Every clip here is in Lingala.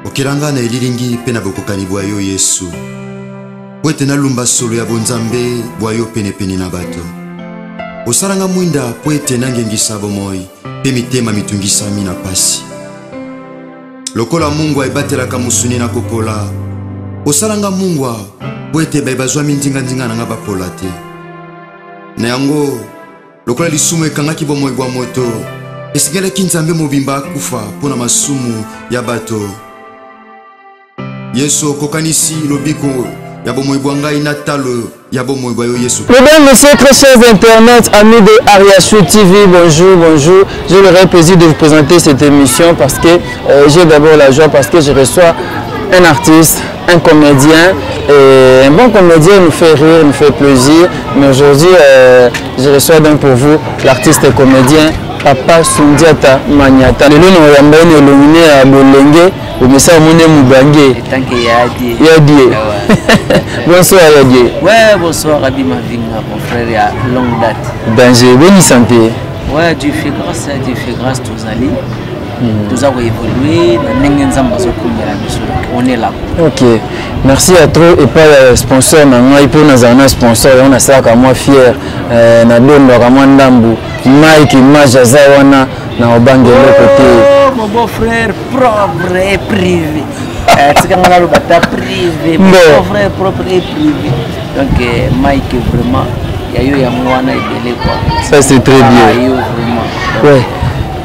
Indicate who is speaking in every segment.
Speaker 1: Okiranga na elilingi pena bokokani bwa yo Yesu. Poete na lumba solo ya bonzambe bwa yo pene na bato. Osalanga mwinda poete na ngengisa bomoi pe mitema mitungisa mina pasi. Lokola Mungu aibatelaka musuni na kopola. Osalanga Mungu poete baibazwa mindinga na bapola te. Na yango lokola lisumu ekangaki bomoi bwa moto. Esingela kinzambe mobimba kufa pona masumu ya bato. Yesu kokanisi lobiko yabo moibwangai natalo yabo moibayo Yesu.
Speaker 2: Mesdames, messieurs, très chers internautes, amis de Ariashu TV, bonjour. Je l'aurai plaisir de vous présenter cette émission parce que j'ai d'abord la joie parce que je reçois un artiste, un comédien. Et un bon comédien nous fait rire, nous fait plaisir. Mais aujourd'hui, je reçois donc pour vous l'artiste et comédien Papa Sundiata Maniata. Le nom est nominé à Bolenge. Au message mon Moubangue. Yadie. Bonsoir Yadie.
Speaker 3: Ouais, bonsoir Rabi Mavinga, mon frère, il y a longue date.
Speaker 2: Danger, bonne santé.
Speaker 3: Ouais, Dieu fait grâce tous allés. Nous avons évolué, on est là.
Speaker 2: Ok, merci à toi et pas le sponsor. Il peut nous avoir un sponsor, on a ça comme moi fier. Na donne le ramon d'ambu, Mike, image à Zawana, na obangue le côté.
Speaker 3: Mon beau frère, propre et privé. C'est comme on a le bata privé, mon frère propre et privé. Donc Mike vraiment, il y a eu un mois et quoi.
Speaker 2: Ça c'est très bien. Ouais.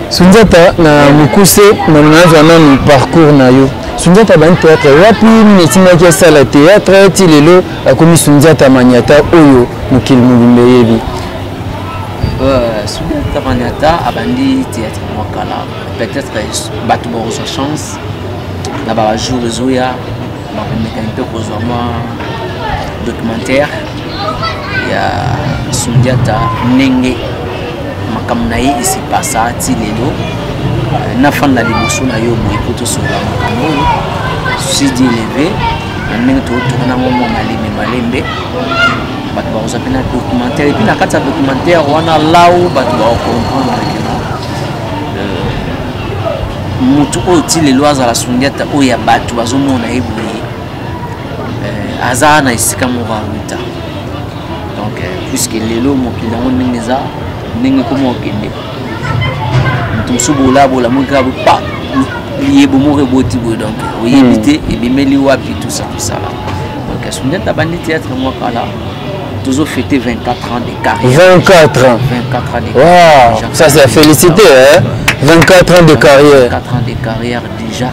Speaker 2: Sundiata na mukuse na mnaanza na parcours na yo. Sundiata ba théâtre wapi nitinga kia sala théâtre ti lelo akomi Sundiata Maniata oyo mukil mubimbe yebi.
Speaker 3: Sundiata Maniata abandi théâtre mwakala. Peut-être batu bo sa chance na ba jour zoya ba mécanique ko zoma documentaire ya Sundiata Nenge. Makamna ye ici passa ti lelo na fan la liboso na yo mo ikoto so la makamo si di levé ndenge to tourna mo malembe bat ba oza pena documentaire et puis na kata documentaire wana lao bat ba comprendre que mutu o ti lelo azala Sundiata o ya batu bazomona ebwe azana isika mo ba muta donc puisque lelo mo kilango ndengeza ningi comment kende musubu labo la muka pa lié bomore boti bo donc oui éviter et bimeli wapi tout ça là donc Sundiata bandi théâtre moi kala toujours fêté 24 ans de carrière.
Speaker 2: 24 ans de carrière. Wow, ça c'est à féliciter hein. 24 ans de carrière.
Speaker 3: 24 ans de carrière déjà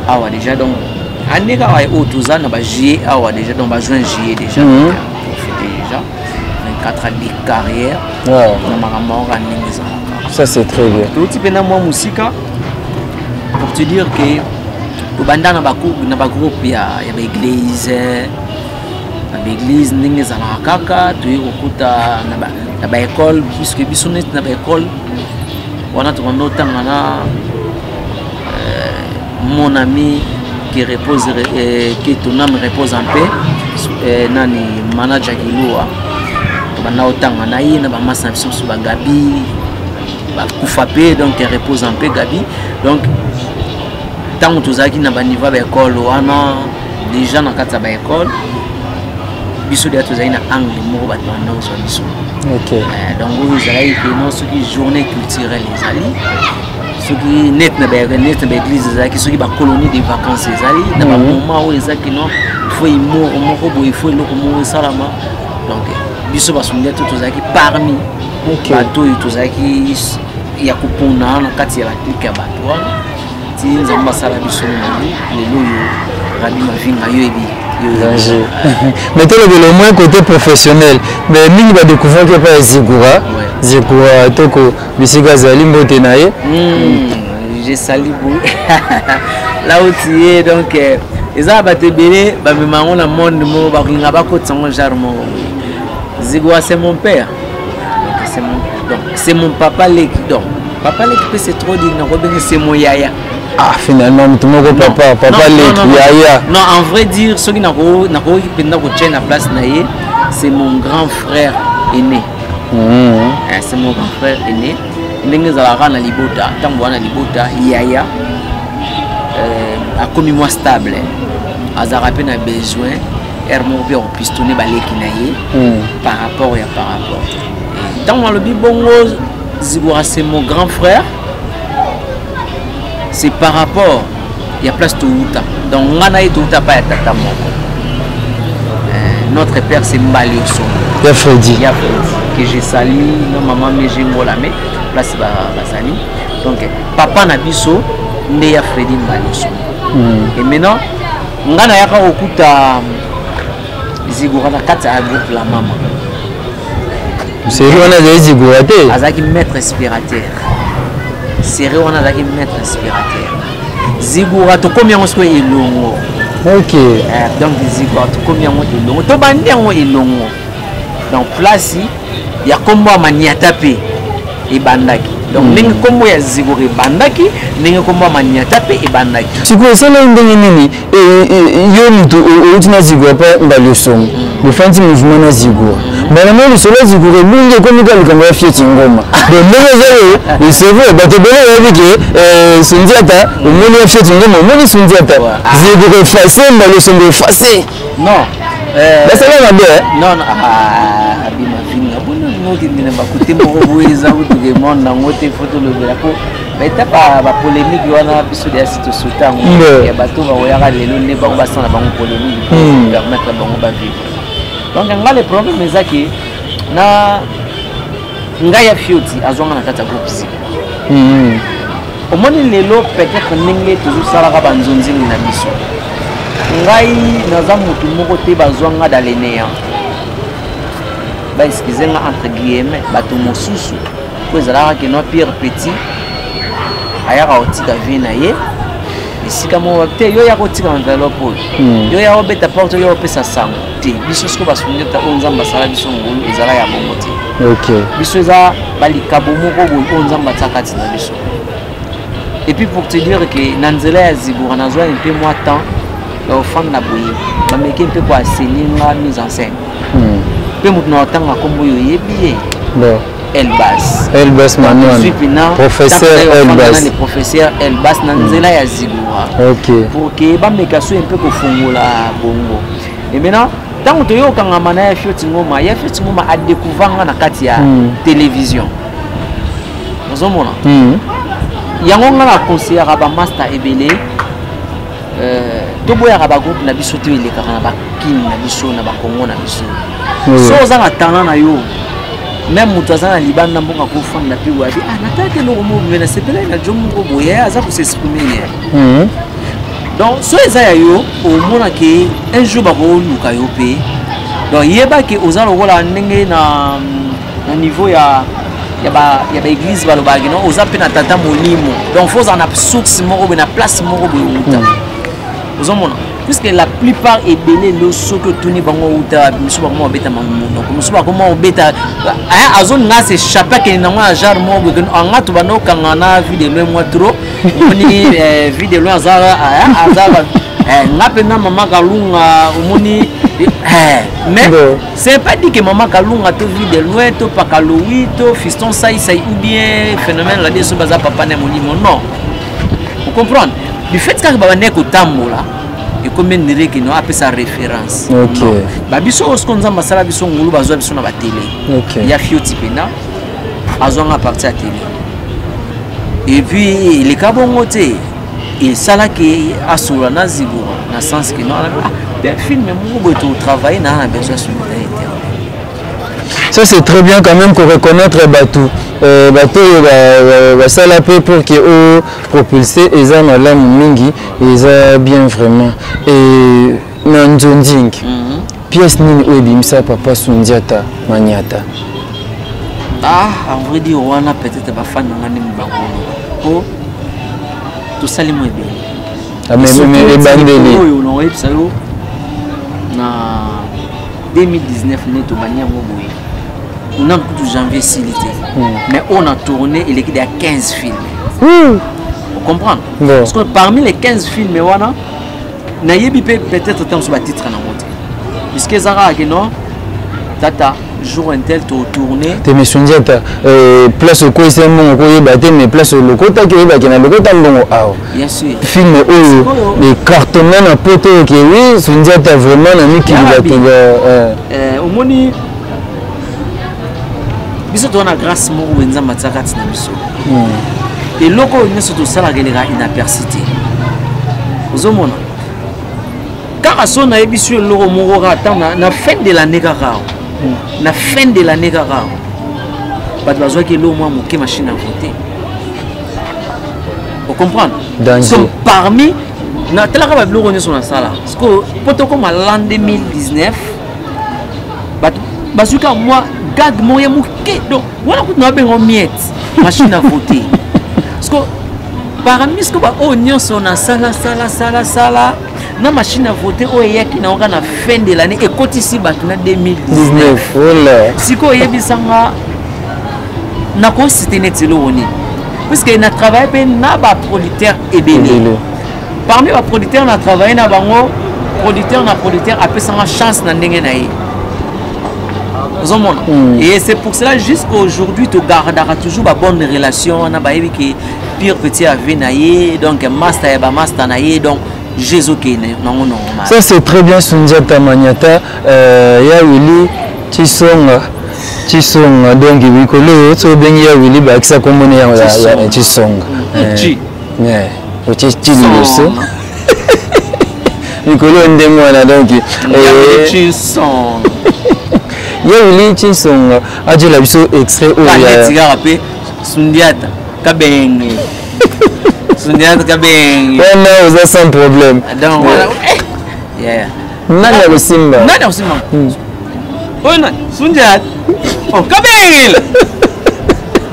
Speaker 3: awa déjà donc année ka wa otuzana ba juillet awa déjà donc ba juin juillet déjà pour fêter déjà 4 ans de carrière.
Speaker 2: Ça c'est très bien.
Speaker 3: Tout type de musique pour te dire que au banda na groupe il y a l'église ningi za kaka tu yokuta na ba école puisque bisonet na ba école wana to ndotanga na mon ami qui repose qui ton âme repose en paix nani manager Kilua bana otanga na ye na ba massa biso ba Gabi ba kufape donc repose en paix Gabi donc tant tozaki na ba niveau ba école wana déjà na kata ba école biso dia tozaki na angle moko ba tanda so biso. OK. Donc vous allez que non ce qui journée culturelle les ali ce qui net na ba église zaki ce qui ba colonie de vacances les ali na ba moment où ezaki non il faut immo moko bo il faut le ko salama donc biso basungya tozaki parmi bato tozaki ya kupona na kati ya batika ya bato wana ti nzamba sala biso na lelo yo Rabi Mavinga yo ebi
Speaker 2: danger. Mettez le moins côté professionnel mais mingi ba découvrir que pas Zigura toko bisiga zali mbote na ye
Speaker 3: je salue vous là où tu es donc eza batebele ba memango na monde mo ba kinga ba ko tsango jarmo. Zigua c'est mon père. Donc c'est mon papa Leki. Donc papa Leki c'est trop dit c'est mon yaya.
Speaker 2: Ah finalement tout le monde papa Leki yaya.
Speaker 3: Non en vrai dire ce qui n'a pas tient la place naie c'est mon grand frère aîné. C'est mon grand frère aîné. Ndenge za la na libota, tango na libota yaya. comme moi stable azara pe na besoin hermobé au pistonné baleki na ye par rapport dans le bibongo Zigora c'est mon grand frère c'est par rapport il y a place Touta donc ngana et Touta pas tata moko notre père c'est Mbali Oso
Speaker 2: ya Freddy
Speaker 3: que j'ai sali non maman mais j'ai molame place basali donc papa na biso nde ya Freddy Mbali Oso et maintenant ngana yaka okuta Zigora na kati ya groupe la mama
Speaker 2: c'est lui on a des Zigora te
Speaker 3: azaki maître inspirateur c'est on a azaki maître inspirateur Zigora to combien on soit elongo
Speaker 2: ok
Speaker 3: donc Zigora to combien on elongo to bandi on elongo donc place il y a combo maniata pe et bandaki donc ningi combo ya Zigora bandaki ningi combo maniata pe et bandaki
Speaker 2: siko sala ndenge nini yo mtu utina Zigora pa Mbali Oso le fanti mouvement na Zigora mais le solo Zigora lunge comme quand il va fier ngoma donc le le cerveau ba te bela ya biki sundiata o moni ya fier ngoma moni sundiata Zigora facile Mbali Oso facile
Speaker 3: non
Speaker 2: ça va bien
Speaker 3: non abima fini abona ngoki mina bakute moko boeza utuke mona ngote photo le bela ko beta ba polémique wana biso ya site sotango ya bato ba oyaka lelo ne ba basana bango polémique permettre bango ba vivre donc nga le problème ezaki na nga ya fioti azonga na kata groupe si omoni lelo peut-être ndenge tozosala banzonzi na biso ngai naza mutu moko te bazwanga dalenea ba excusez nga entre guillemets bato mosusu ko ezalaka ke no Pierre Petit ayaka otika vie na ye esika mo te yo ya kotika enveloppe yo ya obeta porte yo pesa sango te biso sko basungeta onzamba sala biso ngulu ezala ya bongo te
Speaker 2: ok
Speaker 3: biso eza balikabo moko boy onzamba takati na biso et puis pour te dire que nanzela ya Zigora nazwa un peu moins temps au fond na boye ba meke un peu kwa selinga mise en scène pe mutu na otanga kombo yo yebi
Speaker 2: bon Elbas Manuel professeur Elbas
Speaker 3: le professeur Elbas nanzela ya Zigora
Speaker 2: ok
Speaker 3: pour que ba meka so un peu ko fongola bongo et maintenant tant que yo kanga mana ya fioti ngoma a découvert na kati ya télévision ozomona yango nga na conseiller ba master ebele to boya ba groupe na biso to ile kana ba kin na biso na ba Congo na biso so za na tana na yo même mutazana libanda mbonga ko fanda pe wabi nataka no mo vena sepela na jomo ko boya aza ko s'exprimer donc so eza ya yo o mona ke un jour ba ko luka yo pe donc yeba ke ozalo wala ndenge na niveau ya ba église balobagi non oza pe na tata molimo donc faut en source moko na place moko boyuta ozomona puisque la plupart est belé le so que tuni bango uta miso bango obeta mamundo miso bango obeta azon nga se chapa ke na nga jar moko que anga to bano kanga na vie de loin moi trop oni vie de loin azara nga pe na mama kalunga omoni mais c'est pas dit que maman kalunga to vie de loin to pakaloui to fiston sai ou bien phénomène la deso baza papa na molimo non vous comprenez du fait que baba neko tambola et combien de règles qui n'ont pas sa référence. Ok. Babiso osko nzamba sala biso ngulu bazwa biso na ba télé. Ok. Ya fioti pena azonga partie à télé. Et puis les kabongote et sala qui asura na Zigora na sens que non des films mo boto travailler na besoin sur internet.
Speaker 2: Ça c'est très bien quand même qu'on reconnaître bateau. Bateau ça la paix pour que au propulser et ça la mingi et ça bien vraiment et nanjonding pièce nini obimisa papa sundiata maniata
Speaker 3: en vrai dire on a peut-être pas fan ngani mbangolo ko to salimo ebe
Speaker 2: mais bandeli
Speaker 3: on website na 2019 neto banyango boye on a beaucoup de janvier silité mais on a tourné il y a 15 films vous comprenez parce que parmi les 15 films wana na yebi peut-être tant sur titre na monte puisque zara que non tata jour un tel tourné
Speaker 2: te mission diata place au quoi c'est mon quoi baté mais place au lokota qui ba kena lokota mbongo awo
Speaker 3: bien sûr
Speaker 2: film oyo les cartonnés na poto qui oui sundiata vraiment na miki
Speaker 3: au moni biso to na grâce mo wenza matsakati na biso et loko nyoso to sala gelera inapercité ozomona kaka so na ebisu loko moko ka na fin de l'année kaka na fin de l'année kaka bato bazwaki lo mwa moke machine à voter vous comprenez donc parmi na telaka ba biloko nyoso na sala parce que poto comme l'an 2019 bato bazuka moi gag moya moke donc voilà ko na bengo miette machine à voter parce que parmi ce que ba o nyoso na sala na machine à voter o yaki na na fin de l'année et kotisi bato na 2019 siko yebisanga na ko cité netelo woni parce que na travaille pe na ba producteur ebele parmi ba producteur na travailler na bango producteur après ça chance na ndenge na ye et c'est pour cela jusqu'à aujourd'hui tu garderas toujours ba bonne relation na ba yebi que pire petit avait naie donc master naie donc Jésus qui est non
Speaker 2: ça c'est très bien Sundiata Maniata ya Willy Chisonga donc wikolo so bengi ya Willy ba kisa komone ya Chisonga ouais Chisonga wikolo ndemo na donc
Speaker 3: Chisonga
Speaker 2: ya Willy Chisonga ajela biso extrait o ya
Speaker 3: tigara pe Sundiata kabenge Sundiata kabenge
Speaker 2: non vous êtes sans problème
Speaker 3: donc voilà yeah
Speaker 2: nani Simba
Speaker 3: oh non Sundiata oh kabenge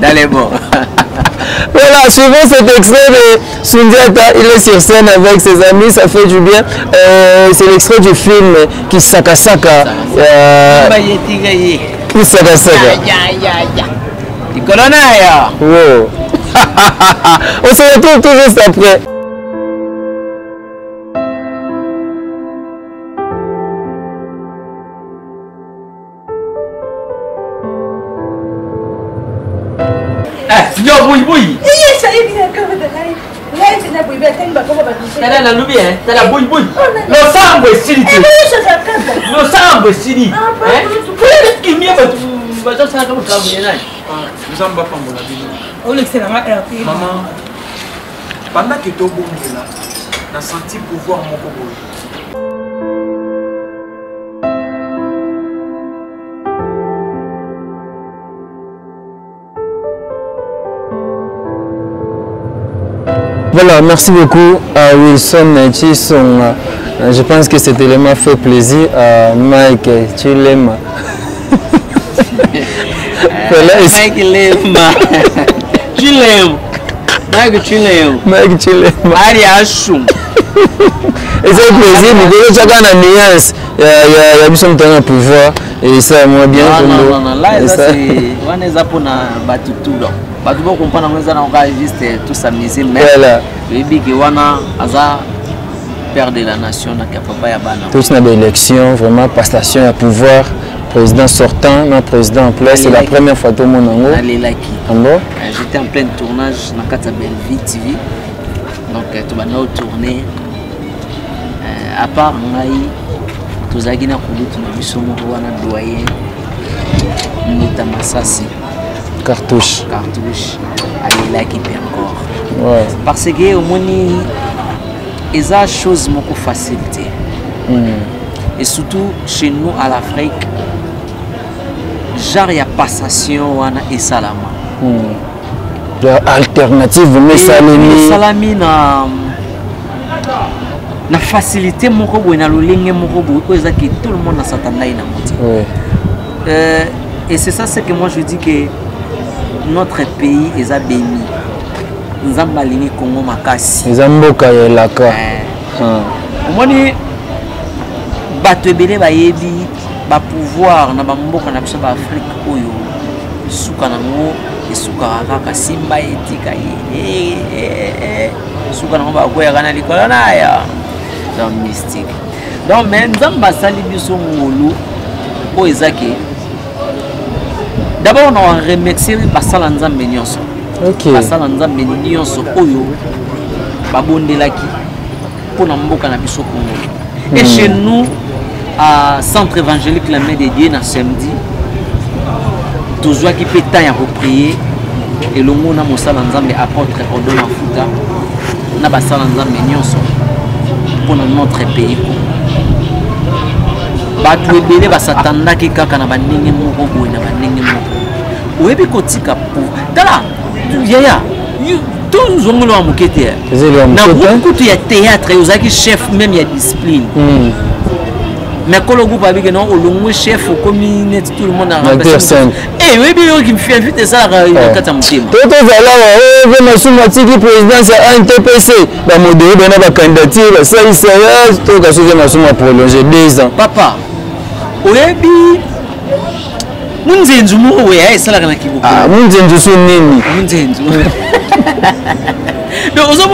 Speaker 3: dans les bords.
Speaker 2: Voilà, suivant cet extrait de Sundiata, il est sur scène avec ses amis, ça fait du bien. C'est l'extrait du film Kisakasaka. Kisakasaka. Wow. On se retrouve tout juste après.
Speaker 3: Oui. T'as la loubi, hein? T'as la bouille. Le sang est sili. Le sang est sili. Qui m'y a pas tout ça comme travailler là.
Speaker 4: Nous sommes pas pour la vie.
Speaker 5: On excellent RP.
Speaker 4: Maman, pendant que tu es au bon là, tu as senti pouvoir mon coco.
Speaker 2: Voilà, merci beaucoup à Wilson Chisonga. Je pense que cet élément fait plaisir à Mike Chilema.
Speaker 3: Mike Chilema. Mariachum.
Speaker 2: Et c'est plaisir, nous devons chacun la nuance. Il y a besoin de pouvoir et ça moi bien.
Speaker 3: Non, là c'est on est pour na batutu donc. Batu bo comprendre ngo ça on juste tout s'amuser mais oui que wana aza père de la nation na papa ya bana.
Speaker 2: Tous na élection vraiment passation à pouvoir président sortant na président en place c'est la première fois tout le monde en haut.
Speaker 3: J'étais en plein tournage na Kata Belleville TV. Donc tout va nous tourner à part ngai tozaki na kulutu na biso moko wana doyen Nota Masasi
Speaker 2: cartouche
Speaker 3: allez qui peut encore
Speaker 2: ouais.
Speaker 3: Parce que au moni eza chose moko facilité et surtout chez nous à l'Afrique genre y a passation wana et salama
Speaker 2: alternative mais
Speaker 3: salami na facilité moko boy na lolenge moko boy ko ezaki tout le monde na satana ina moti et c'est ça c'est que moi je dis que notre pays est béni nzamba lingi Congo makasi
Speaker 2: nzamboka yelaka
Speaker 3: omoni bato ebele bayebi ba pouvoir na bamboka na biso ba Afrique oyo suka nango esuka kaka simba etika ye suka nango ba koya kana likolo na ya dans mystique donc mais nzamba sali biso ngolu o ezaki D'abord, on a remercié Basala Nzambe Nyonso.
Speaker 2: Ok.
Speaker 3: Basala Nzambe Nyonso Oyo Babondelaki pour Namboka na biso Congo. Et chez nous, à Centre évangélique La Main de Dieu, na samedi, toujours qui peut temps à prier et le monde a Mosala Nzambe apôtre Odon Mafuta na Basala Nzambe Nyonso pour notre pays. Batu ebele basatandaki kaka na bandenge moko boye na bandenge moko. Oyebi kotika pour tala yaya tout zongolo wa mukete na beaucoup de théâtre yozaki chef même ya discipline. Mais quand le groupe a dit que non, le chef au comité, tout le monde a remplacé. Eh oui, bien qui me fait inviter ça à Katamoutim.
Speaker 2: Tout est là, on va soumettre président c'est NTPC. La modèle de la candidature, ça il sera tout cas soulever ma somme à prolonger 2 ans.
Speaker 3: Papa, oyebi munzenzu mo oya ça la kana kibuko.
Speaker 2: Ah, munzenzu so nini?
Speaker 3: Munzenzu. Mais aux hommes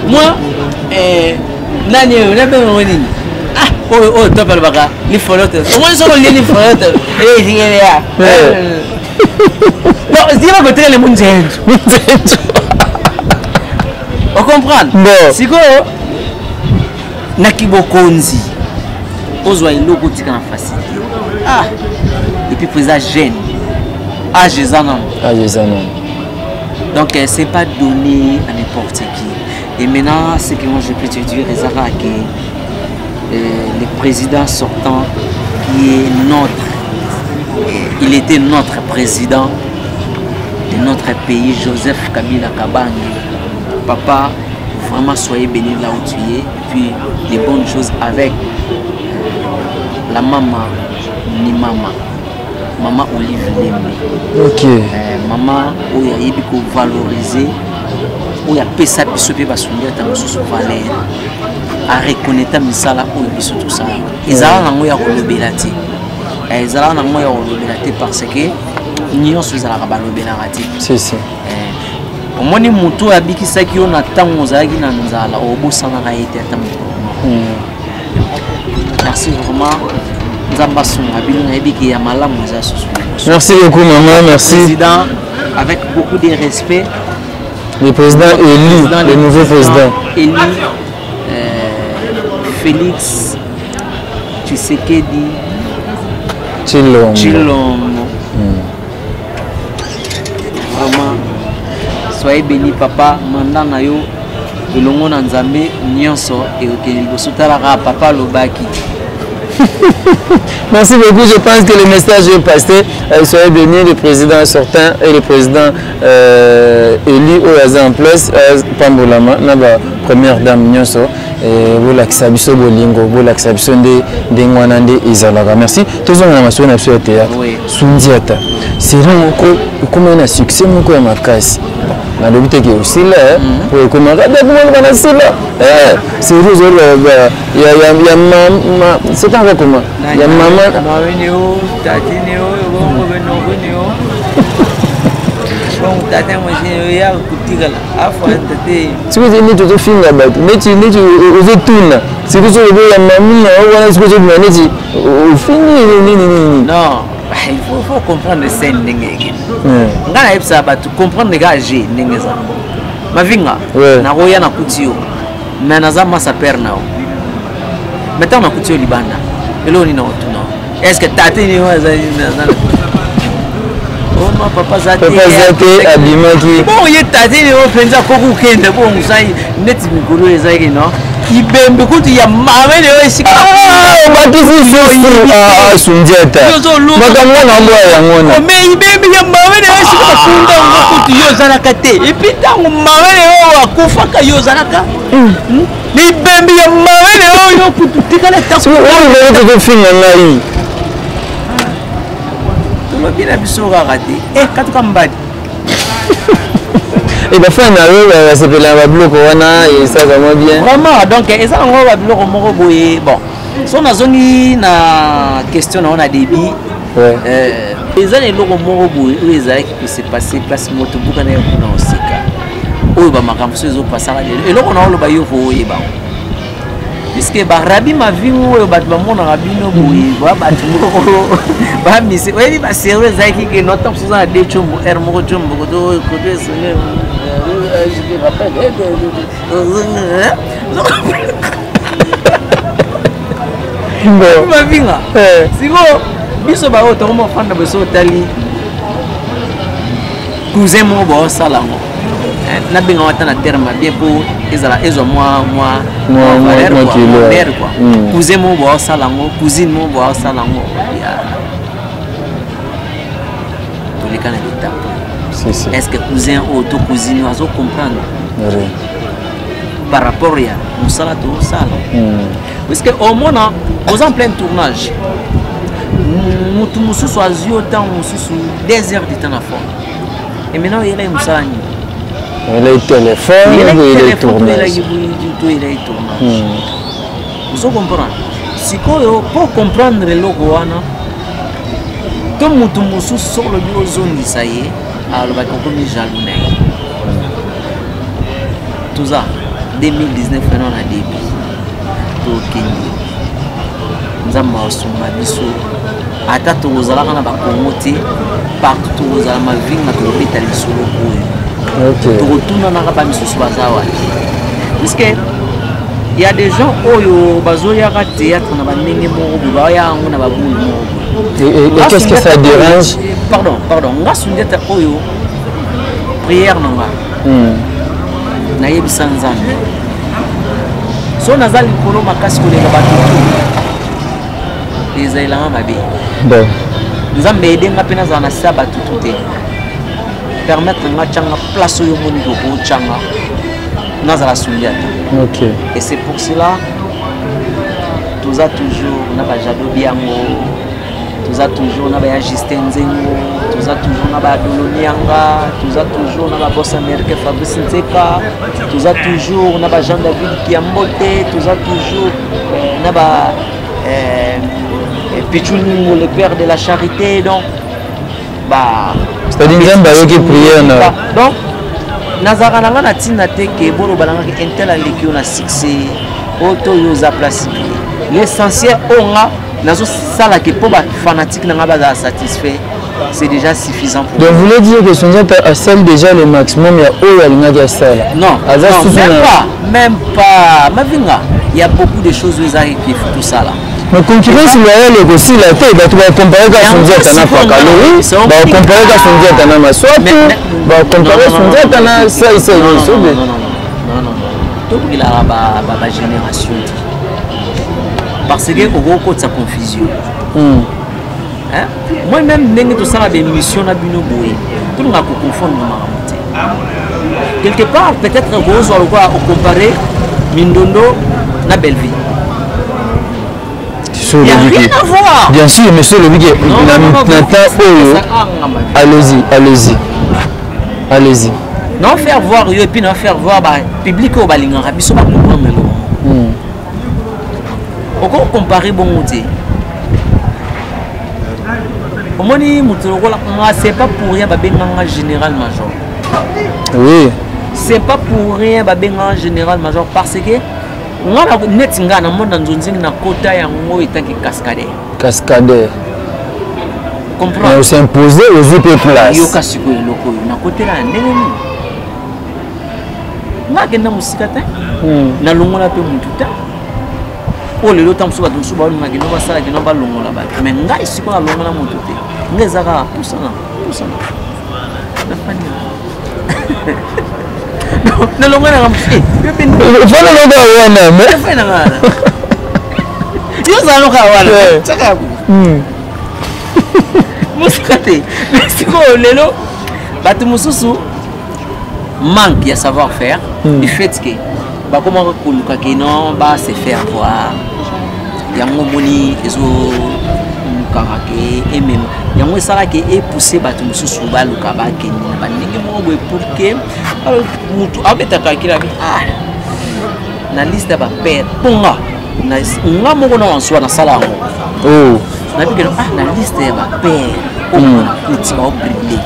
Speaker 3: moi nani na ben woni. Ah, oh, top le baga, les folotes. Au moins, ils sont les folotes. Eh, c'est là. Non, c'est pas que les monde. On comprend. Si quoi, Nakibo Konzi, Ozwa Iloko tika na facilité. Ah, et puis président jeune. Ah, Jézanon.
Speaker 2: Ah, Jézanon.
Speaker 3: Donc, c'est pas donné à n'importe qui. Et maintenant, ce que moi je peux te dire, les Arabes le président sortant qui est il était notre président de notre pays, Joseph Kabila Kabange. Papa, vraiment soyez béni là où tu es, et puis des bonnes choses avec la maman ni maman Olive Lembe.
Speaker 2: Ok.
Speaker 3: Maman où il y a beaucoup valorisé, où il y a pesa biso pe basonga ta mosusu valeur. À reconnaître misala ou biso tout ça. Ils ont nango ya kolobela te. Ils ont nango ya kolobela te parce que nyonso ezala ka balobela te.
Speaker 2: Si si.
Speaker 3: Omoni mutu abikisaki yo na tango ozalaki na nzala obosana ka ete atambo. Merci vraiment. Nzamba songa bino na ebiki ya malamu za susu.
Speaker 2: Merci beaucoup maman, merci.
Speaker 3: Président avec beaucoup de respect.
Speaker 2: Le président élu, le nouveau président.
Speaker 3: Élu. Félix Tshisekedi Tshilombo. Vraiment, soyez bénis papa, mandat na yo elongo na Nzambe nyonso et okeli papa lobaki.
Speaker 2: Merci beaucoup, je pense que le message est passé. Soyez bénis, le président sortant et le président élu au en place, Pambolama, la première dame Nyonso. Vous l'acceptez bolingo, vous l'acceptez de Ngwanande Izalaga. Merci. Tous on a massé na sur théâtre. Sundiata. C'est vraiment comme un succès mon quoi ma casse. Na le but que aussi là pour comment regarder comment on a c'est là. C'est toujours il y a maman c'est encore comment. Il y a maman
Speaker 3: Mawenio, Tatinio, Bongo tata moi j'ai ya kutigala afa tete
Speaker 2: si vous êtes tout finga bat mais tu vous tourne c'est que je ya mamie on est ce que je me dis au fini
Speaker 3: non il faut comprendre scène ndenge ngana epsa ba tu comprendre ga j'ai ndenge za mavinga na roya na kutio mais naza masa père nao maintenant na kutio libanda elo ni na otuna est-ce que tata ni waza oh papa zate
Speaker 2: abimaki
Speaker 3: bon il tata ni o penza ko ku kende bon sai net mikolo ezaki no ibembe kuti ya mama ne esika
Speaker 2: batisi so sunjeta makamwa na mbo ya ngona
Speaker 3: mais ibembe ya mama ne esika kunda kuti yo zalaka te et puis tango mama ne o akufa ka yo zalaka ibembe ya mama ne o yo kuti tikala ta
Speaker 2: so o ko finga ngai
Speaker 3: bien bisoga raté et quatre kambadi
Speaker 2: et ba fa na yo c'est pela ba bloco wana et ça va bien
Speaker 3: vraiment donc et ça on va bloco moko boye bon son azoni na question on a débit les années loko moko boye les années qui s'est passé place moto buka na yo na osika oyo ba makambo so zo pasaka et loko na lo ba yo fo yeba puisque barabi mavingo oyo bato bamonaka bino boye bato moko bamise oyebi basero ezalaki ke nota mosusu na de combo r moko combo koto esone mavinga siko biso baoyo tokoma ofanda beso otali cousin moko baosala ngo nabenga wata na terme bien mpo ezwa mwa valeur quoi cousin moko baosala ngo cousine moko baosala ngo toleka na betape est ce que cousin oyo to cousine azo comprendre par rapport ya mosala tosala parce que omona oza en plein tournage motu mosusu azwi yo ntango mosusu 2 heures de temps na fond et maintenant oyelai mosala nini
Speaker 2: il a téléphone, il a tournage.
Speaker 3: Vous comprenez? Si pour comprendre le logo, tout le monde sur le bureau zone de ça y est, alors va comprendre jalouné. Tout ça, 2019 on a début. Tout Kenya. Nous avons suma biso. Ata tozala kana ba promoter partout tozala ma vie na ko betali solo ko.
Speaker 2: OK.
Speaker 3: Tout retourne na ba misusu bazawa. Parce que il y a des gens oyo bazoya ka théâtre na ba ndenge moko ba ya ngo na ba bulu moko.
Speaker 2: Et qu'est-ce que ça dérange?
Speaker 3: Pardon, nga sundeta oyo prière nanga. Na yebisa nzambe. So nazali kolo makasi ko lela batutu. Les éléments mabe.
Speaker 2: Bon.
Speaker 3: Nzambe edenga pena za na saba tutu te. Permettre nga changa place yo moni ko changa. Nazala sundiata.
Speaker 2: OK.
Speaker 3: Et c'est pour cela tous a toujours na ba jado biango. Tous a toujours na ba Justin Nzengo, tous a toujours na ba Dolonianga, tous a toujours na ba boss américain Fabrice Nzeka, tous a toujours na ba Jean David Kiambote, tous a toujours na ba Pichouni, le père de la charité, donc bah
Speaker 2: c'est-à-dire Nzambe qui prière
Speaker 3: donc nazara nanga na tina te ke bolo balanga ke intel a lekio na succès auto yo za place l'essentiel onga nazo sala ke po ba fanatique nanga ba satisfait c'est déjà suffisant pour
Speaker 2: donc vous voulez dire que son a celle déjà le maximum ya o ya linga ya sala
Speaker 3: non même pas mavinga il y a beaucoup de choses où ils qui tout ça là.
Speaker 2: Mais concurrence loyale est aussi la tête, tu vas comparer avec son diète à Pakalo, tu vas comparer avec son diète à Namaswat, tu vas comparer son diète à ça.
Speaker 3: Non. Tout il a la génération. Parce que au cours de sa confusion. Moi-même, je tout ça la mission na bino boye. Tout le monde confondre quelque part, peut-être que vous allez comparer Mindondo na Belleville. Il n'y a rien à voir.
Speaker 2: Bien sûr, monsieur le Biguet. Allez-y.
Speaker 3: Non, faire voir, et puis non faire voir, public au balinga, biso ba comprendre le. Pourquoi comparer bon outil? Au moins, c'est pas pour rien, un général major.
Speaker 2: Oui.
Speaker 3: C'est pas pour rien, un général major, parce que on a net nga na monde nzonzingi na kota ya ngo itanki cascade comprendre
Speaker 2: on s'imposer aux autres places
Speaker 3: yo kasiko eloko na kota la ndenge ni nga kenda musika te na longola pe mututa o lelo tamsu ba tumsu ba nga kino basala kino ba longola ba mais nga isiko na longola mututa nga ezaka pusana na fani no lo ngana ngamsi
Speaker 2: fana lo ga wana me
Speaker 3: fana ngana yo zalo ka wana tsaka musikate siko lelo batu mususu manque ya savoir faire du fait que ba comment koluka ke non ba se faire voir yango moni ezo karake et même yango sala ke e pousser batu mususu ba luka ba ke ni ba ndenge mo boy pour que mutu abeta kakira bi na liste ba père ponga na nga moko na wanswa na sala ngo
Speaker 2: oh
Speaker 3: na bi ke na liste ba père o na kuti ba briller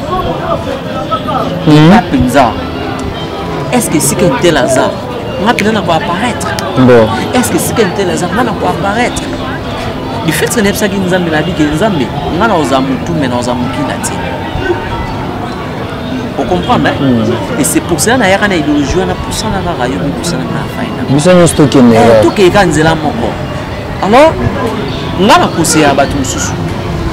Speaker 3: ba penza est-ce que si que tel hasard nga pena quoi apparaître.
Speaker 2: Bon.
Speaker 3: Est-ce que c'est qu'elle est là quoi apparaître? Du fait que n'est pas ça qui nous a mis la vie que nous a mis, on a nos amours tout mais nos amours qui l'a dit. Vous comprenez? Et c'est pour ça qu'on a une idéologie, on a pour ça qu'on a rayon, pour ça qu'on a faim.
Speaker 2: Nous sommes stockés.
Speaker 3: Tout qui est quand c'est là mon corps. Alors, on a poussé à battre sous.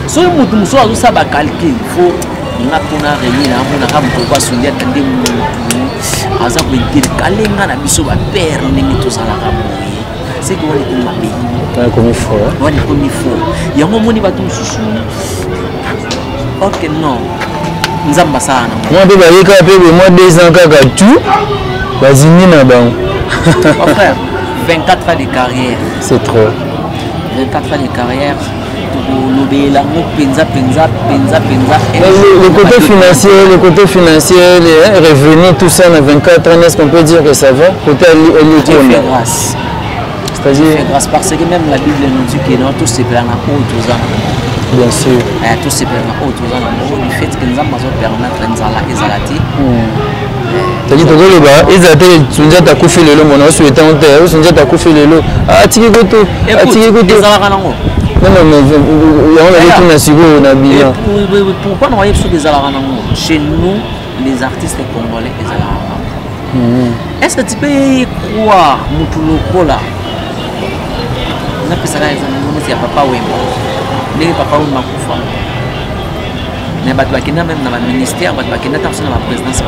Speaker 3: Si on a poussé à ça, va calculer. Il faut on a qu'on a réuni là, on a comme pourquoi se dire que des mots, azab le dire calé on a biso va perdre les métaux à la rame. C'est qu'on est comme mabé.
Speaker 2: On est comme il faut.
Speaker 3: On est comme il faut. Il y a un moment où il va tomber sous. Ok non. Nzamba sana.
Speaker 2: Moi de ba yeka pe moi 2 ans kaka tout. Vas-y ni na ba.
Speaker 3: Mon frère, 24 ans de carrière.
Speaker 2: C'est trop.
Speaker 3: 24 ans de carrière.
Speaker 2: Le côté financier, les revenus, tout ça, dans 24 ans, est-ce qu'on peut dire que ça va? Côté
Speaker 3: grâce.
Speaker 2: C'est-à-dire
Speaker 3: grâce parce que même la Bible nous dit que tout se perd en haut, tout ça.
Speaker 2: Bien sûr.
Speaker 3: Tout se perd en haut, tout ça. Du fait que nous avons permettre de zalati.
Speaker 2: C'est-à-dire que ils ont dit que tu as coupé le lot, mon os, tu as coupé le lot. Ah, tu as coupé le lot. Non, mais on a dit qu'on a bien.
Speaker 3: Pourquoi nous voyons des Alaranango? Chez nous, les artistes congolais, les Alaranango. Est-ce que tu peux croire Moutoulo là? On a fait ça, il y a Papa Wemba. Il y a Papa Wemba Koufa. Mais il y a même dans le ministère, il y a dans la présidence.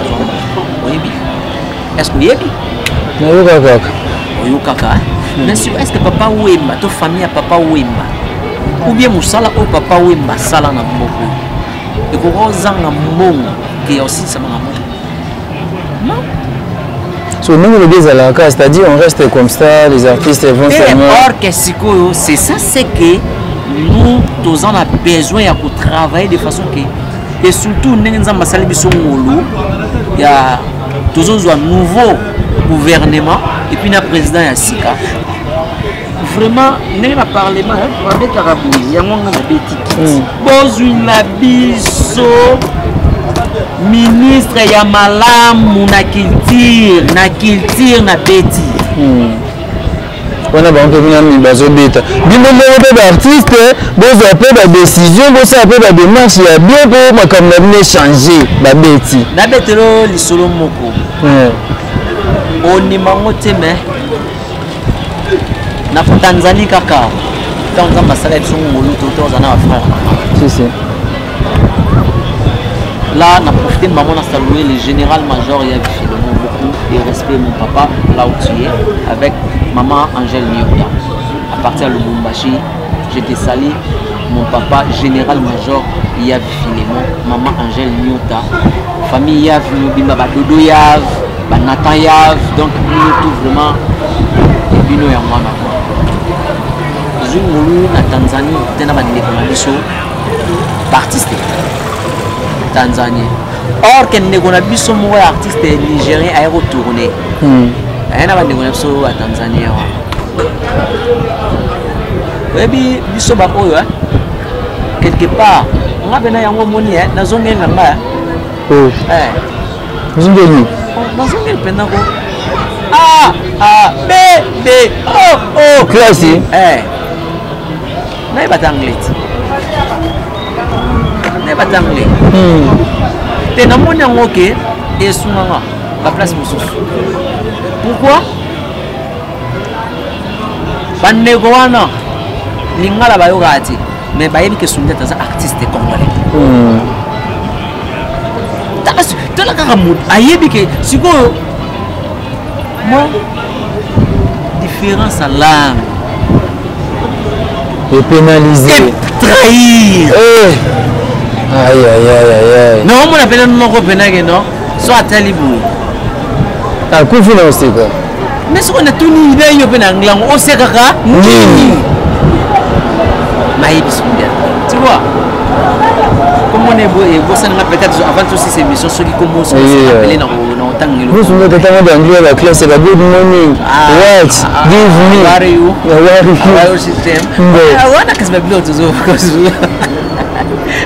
Speaker 3: Est-ce que vous avez? Oui, kaka. Mais est-ce que Papa Wemba, ta famille a Papa Wemba? Ou bien Moussala ou Papa Wemba Sala na Mboko. Et qu'on rozanga Mbongo qui est aussi ça na Mbongo. Non.
Speaker 2: So nous le disons là, c'est-à-dire on reste comme ça, les artistes vont seulement.
Speaker 3: Or que c'est ça, c'est que nous tous on a besoin de travailler de façon que et surtout nous nzamba sali biso ngolo il y a toujours un nouveau gouvernement et puis na président ya sika. Vraiment, nous avons parlé avec Carabou, il y a un petit Bozuna Bisso, ministre Yamalam, na kiltir, na beti.
Speaker 2: On a un peu de bazo bêta. Bien de l'artiste, vous avez des décisions, vous avez des démarches, il y a bien pour comme l'avenir changer, la bêti.
Speaker 3: La bête le solo moko. On y mangote mais. Na Tanzanie kaka tant que masala sont moluto to zana frère
Speaker 2: si
Speaker 3: là na profité maman na saluer le général major il y a beaucoup de respect mon papa là où tu es avec maman Angèle Nyota à partir de Lubumbashi je te salue mon papa général major Yav Filemon maman Angèle Nyota famille Yav Nobimba Badodo Yav Banatan Yav donc tout vraiment bino ya mwana Zungulu na Tanzanie tena bandeko na biso artiste Tanzanie or que ndeko na biso mo artiste nigérien a retourné na bandeko na biso à Tanzanie webi biso ba oyo quelque part nga bena yango moni na zongeli na nga
Speaker 2: zongeli
Speaker 3: na zongeli pena ko B O
Speaker 2: classe
Speaker 3: mais pas d'anglais. Mais pas d'anglais. T'es dans mon ok et souvent la place me pourquoi? Bannegoana lingala bayogati mais bayebi que sundet as artiste congolais. T'as la caramoude ayebi que siko moi différence à l'âme.
Speaker 2: Et pénaliser.
Speaker 3: Et trahir.
Speaker 2: Aïe.
Speaker 3: Non, on appelle un nom pénalisé, non? Soit à Talibou.
Speaker 2: Ah, quoi faire aussi quoi?
Speaker 3: Mais si on a tout une idée, on peut l'anglais, on sait quoi? Tu vois? Comme on est beau, et vous savez peut-être avant toutes ces émissions, ceux qui commencent à s'appeler dans le temps.
Speaker 2: Vous savez que quand on est la classe, c'est la good morning. What? Give me.
Speaker 3: How are you? How are you system? I want to be able to do because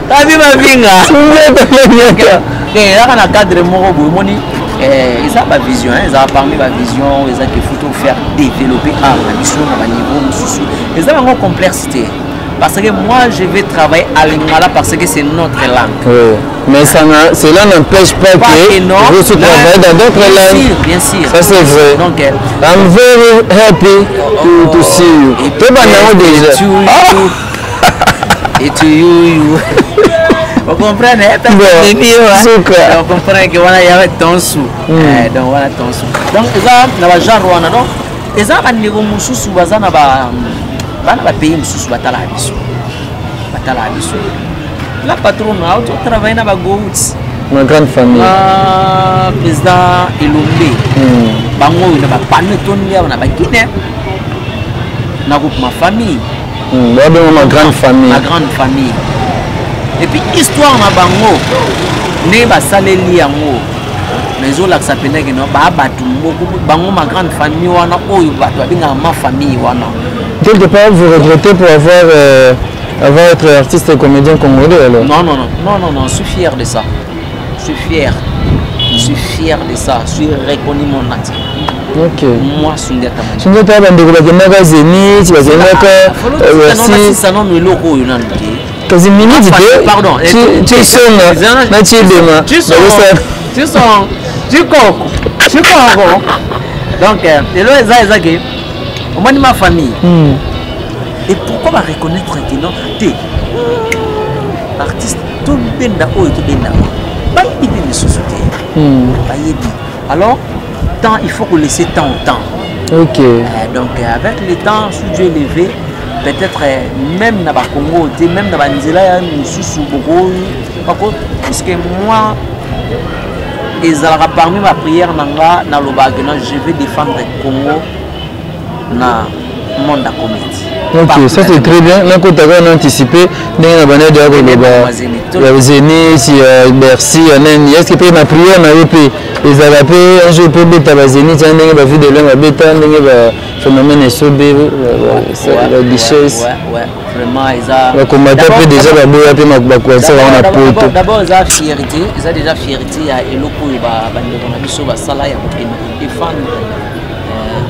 Speaker 3: Tabi ma vinga. Okay, là on a cadre mon robot, moni. ils ont ma vision, ils ont parmi ma vision, ils ont qu'il faut faire développer à la mission à niveau, ils ont une complexité. Parce que moi, je vais travailler à l'Ingala parce que c'est notre langue. Oui.
Speaker 2: Mais cela n'empêche pas que vous travaillez dans d'autres langues.
Speaker 3: Bien sûr.
Speaker 2: Ça, c'est vrai.
Speaker 3: Donc,
Speaker 2: I'm very happy to see you.
Speaker 3: Et to you. Vous comprenez? On comprend que voilà, il y avait ton sou. Donc, voilà ton sou. Donc, ils ont genre, non? Ils ont un niveau moussou sous bazan à bana pays mususu batala biso la patronne auto travaille na ba goats
Speaker 2: ma grande famille
Speaker 3: président Elombe bango na ba paneton ya na ba Guinée na groupe ma famille
Speaker 2: ma grande famille
Speaker 3: et puis histoire na bango ne ba saleli yango mais la ça pena que non ba batu bango ma grande famille wana oyo batu abinga ma famille wana.
Speaker 2: Quelque part, vous regrettez pour avoir été artiste et comédien congolais alors?
Speaker 3: Non, je suis fier de ça. Je suis fier de ça. Je suis reconnu mon natif.
Speaker 2: Ok.
Speaker 3: Moi, Sundiata Mani.
Speaker 2: Sundiata Mani, vous avez un Zénith, vous avez un
Speaker 3: pardon. Tu donc, moi, ma famille. Et pourquoi va reconnaître que non, t'es artiste, tout benda ou tout benda. Pas y bien de société. Alors, temps, il faut laisser temps au temps.
Speaker 2: Ok.
Speaker 3: Donc, avec le temps, sous Dieu élevé, peut-être même dans le Congo, même dans le Nizela, nous sous beaucoup. Parce que moi, ils ont parmi ma prière, je vais défendre le Congo. Na monde à comédie.
Speaker 2: Ok, ça c'est très bien. Là, quand tu as anticipé, il y a des Zénith, Bercy, est-ce que ma prière n'a pas été les Arabes, un jour pour bêta Zénith, il y a vu de l'homme à bêta, il y a phénomène SOB, la richesse.
Speaker 3: Ouais, vraiment, ils ont.
Speaker 2: Comme tu as déjà la boue, tu as quoi ça on a pour.
Speaker 3: D'abord, ils ont fierté, ils ont déjà fierté à Eloko et Banderonabiso, Basala, et à défendre.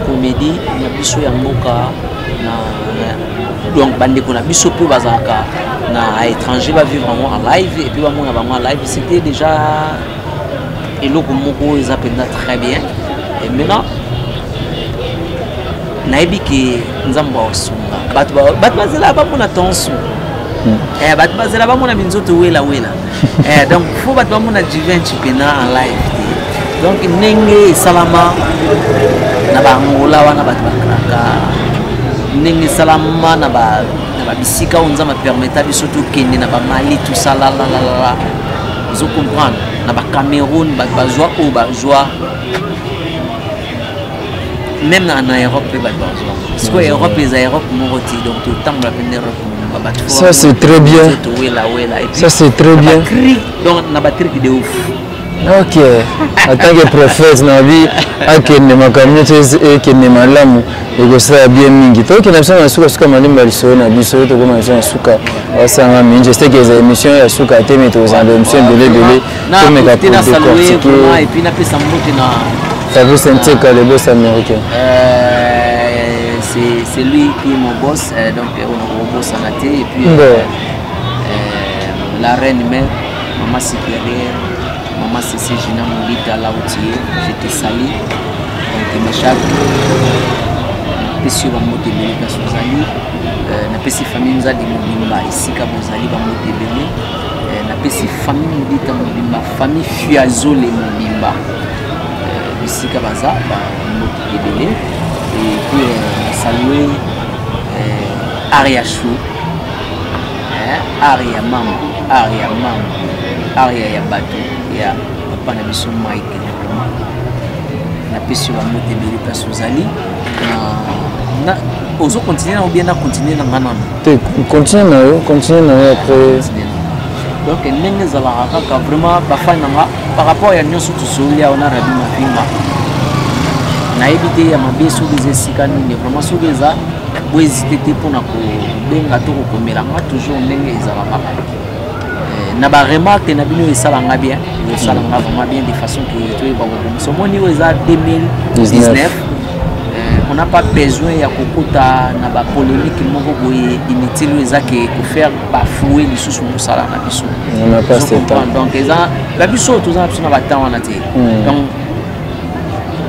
Speaker 3: Comédie na biso ya mboka na donc bande ko na biso pe bazaka na étranger va vivre en live et puis ba mona ba live c'était déjà eloko moko ils appellent très bien et maintenant naibi ke nzamba osunga bat bazela ba mona tonso bat bazela ba mona minzoto wela donc faut bat ba mona divin chipena en live donc nenge salama na bangola wana batu bakraka nenge salama na ba bisika onza ma permettre biso to kende na ba Mali tout ça la vous comprendre na ba Cameroun ba joie ou ba joie même na Europe ba joie parce que Europe les Europe moroti donc tout temps la peine Europe.
Speaker 2: Ça c'est très bien. Ça c'est très bien.
Speaker 3: Donc na ba trick de ouf.
Speaker 2: Ok, en tant que prophète, na vie, akende makamite ekende malamu ekosala bien mingi. To ke na biso na suka malimba liso na biso to ko na suka wasanga mingi. Je sais que les émissions ya suka te mais to za émission belé to me ka pour
Speaker 3: et puis na pesa mbote na
Speaker 2: Fabrice Nteka le boss américain.
Speaker 3: C'est lui qui est mon boss donc on boss en athée et puis la reine mère maman supérieure. Maman c'est Gina Moulita Laoutier, j'étais sali, donc mes chaves, Pessio Bamo Tebele Kasozali, na Pessi famille nous a dit Mobimba, ici Kabozali Bamo Tebele, na Pessi famille Moulita Mobimba, famille Fuazole Mobimba, ici Kabaza, Bamo Tebele, et puis saluer Aria Chou, Aria Mam, Aria Yabato. Ya papa na biso Mike na pesi ba mote belita sozali na ozo continuer ou bien na continuer na ngana
Speaker 2: te continuer na après
Speaker 3: donc ndenge zala kaka vraiment ba fan nga par rapport ya nyoso tusolia ona rabi mafinga na ebite ya mabeso des sikani ne vraiment sogeza bo hésiter pour na ko benga to ko komela nga toujours ndenge ezala kaka na ba remarque na bino esalanga bien esalanga vraiment bien de façon que tu vas voir so moni oza 2019 on n'a pas besoin ya kokota na ba polémique moko boye inutile ezake ko faire bafouer les sous musala na biso
Speaker 2: on n'a pas ce temps
Speaker 3: donc eza ba biso tozana biso na ba temps wana te donc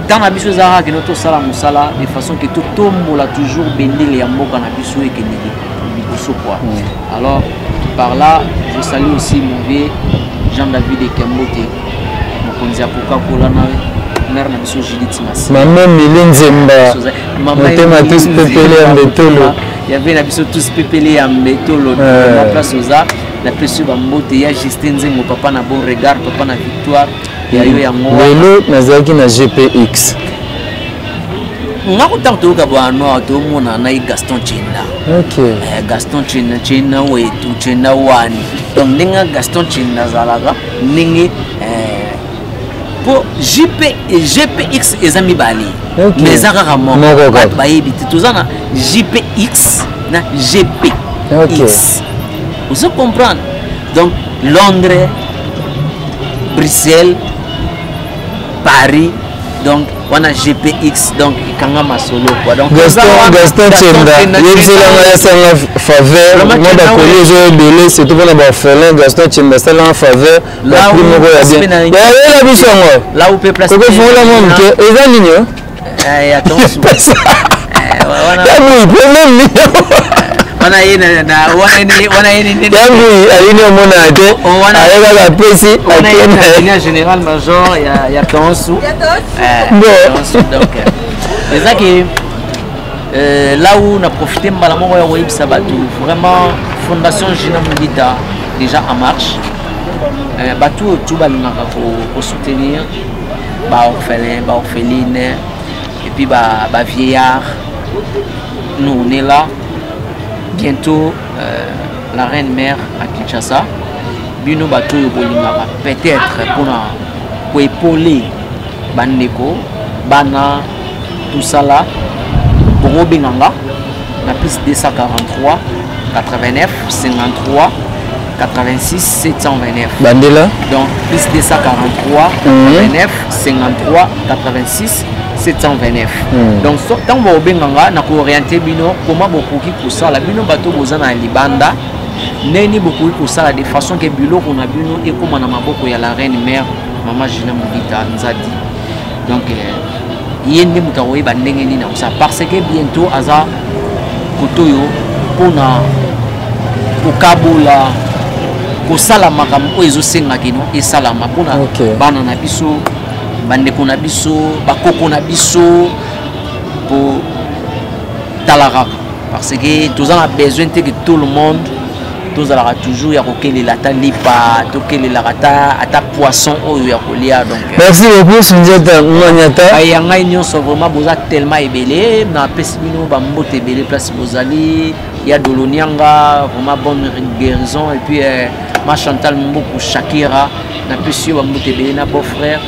Speaker 3: dans la biso ezaka ke noto sala musala de façon que tout tombola toujours bendele ya mboka na biso et que biso quoi alors par là je salue aussi mon vieux Jean-David Kembote mokonzi ya Coca-Cola na mère na biso Judith Massi
Speaker 2: maman Milinzemba motema tous pepele ya mbetolo
Speaker 3: il y avait na biso tous pepele ya mbetolo na place oza la pesu ba mbote ya Justin Nzengo papa na bon regard papa na victoire ya yo ya ngoa
Speaker 2: lelo nazaki na GPX
Speaker 3: ngako tanto ka bwana to mona na Gaston Chinda
Speaker 2: okay
Speaker 3: Gaston Chinda wetu Chinda wani donc ninga Gaston Chinda zalaga ningi pour GPX ezami bali mais aka mo ba yebiti tozana GPX na GPX vous comprenez donc Londres Bruxelles Paris donc on a GPX donc ikanga masolo quoi donc
Speaker 2: Gaston Chinda yebisela ya sanga faveur moi ba collège de c'est tout pour ba félin Gaston Chinda sala en faveur la primo ya bien ya la bisongo
Speaker 3: là où peut placer
Speaker 2: ko fola mo ke eza ninyo
Speaker 3: attention
Speaker 2: wana ya problème ni
Speaker 3: wana yene
Speaker 2: yangu ayini omona ate ayeka la pesi
Speaker 3: ayena général major ya Tonsu donc c'est ça que là où on a profité mbala moko ya web sabatu vraiment fondation Gina Mundita déjà en marche batu tout balingaka pour soutenir ba orphelin ba orpheline et puis ba vieillard nous on est là bientôt la reine mère à Kinshasa bino bato yobolingaka peut-être pour épauler bandeko bana tout ça là bongo benganga na plus 243 89 53 86 729
Speaker 2: bandela
Speaker 3: donc plus 243 89 53 86 729 donc tant que vous avez orienté bino comment beaucoup pour ça la bino bateau bozana libanda neni beaucoup pour ça de façon que bilo qu'on a bino et comme on a maboko ya la reine mère maman Gina Mundita nzadi donc yende mutawoyi bandenge ni na ça parce que bientôt aza kotoyo pona kokabula kosala makambo ezo senga kino esalama pona bana na biso bandeko na biso bakoko na biso pour talara parce que tous on a besoin que tout le monde tous aura toujours ya kokelela ta lipa to kelela ata poisson oyo ya kolia donc
Speaker 2: merci beaucoup Sundiata Maniata
Speaker 3: ay ngai nyonso vraiment boza tellement ebelé na pesi bino ba mbote ebelé place bozali ya dolonianga vraiment bonne guérison et puis ma Chantal Mboko Shakira na pesi ba mbote ebelé na beau frère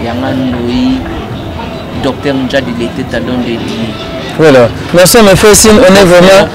Speaker 3: Yanganoi, docteur Njadi l'été talon de lui.
Speaker 2: Voilà, merci mes frères, on est vraiment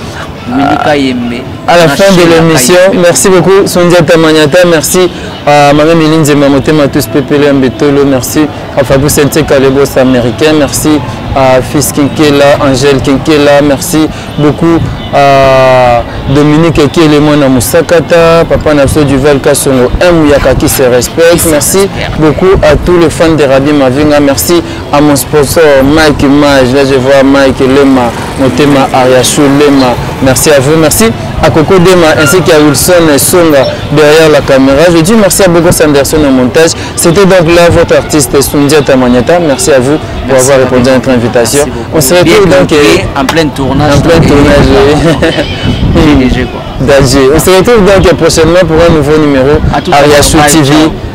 Speaker 2: à la fin de l'émission. Merci beaucoup Sundiata Maniata, merci à Mme Eline Zemamotema tous Pepele Mbetolo, merci à Fabrice Sente Kalebos américain, merci à Fils Kinkela, Angèle Kinkela, merci beaucoup à Dominique Ekelemon à Moussakata, Papa Nafso Duval Kassongo, Mouyaka qui se respecte. Merci beaucoup à tous les fans de Rabi Mavinga. Merci à mon sponsor Mike Mage. Là je vois Mike Lema, Motema Ariachou Lema. Merci à vous. Merci à Coco Dema ainsi qu'à Wilson Songa derrière la caméra. Je dis merci à Bogo Sanderson au montage. C'était donc là votre artiste Sundiata Maniata. Merci à vous pour avoir répondu à notre invitation. On se retrouve donc
Speaker 3: en plein tournage.
Speaker 2: En plein tournage. On se retrouve donc prochainement pour un nouveau numéro Ariachou TV.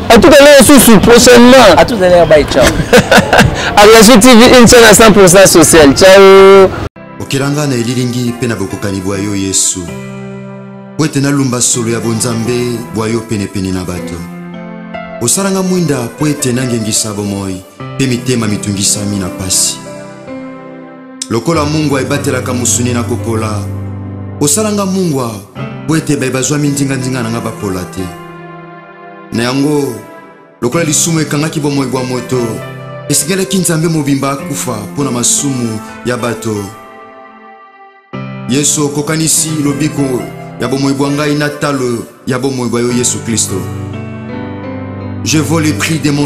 Speaker 2: À tout à l'heure, sous prochainement.
Speaker 3: À tout à l'heure, bye, ciao.
Speaker 2: Ariachou TV, une chaîne à 100% sociale. Ciao.
Speaker 1: Okilanga na elilingi pena bokokani bwa yo Yesu. Wete na lumba solo ya bonzambe bwa yo pene na bato. Osaranga mwinda poete nangengisa bomoi pe mitema mitungisa mina pasi. Lokola Mungu aibatelaka musuni na kopola. Osalanga Mungu po ete bazwami ndinga na nga bapola te. Na yango lokola lisumu ekangaki bomoi bwa moto, esengelaki Nzambe mobimba akufa mpona masumu ya bato. Yesu okokanisi lobiko ya bomoi bwa ngai na talo ya bomoi bwa yo Yesu Kristo. Je vaux le prix de mon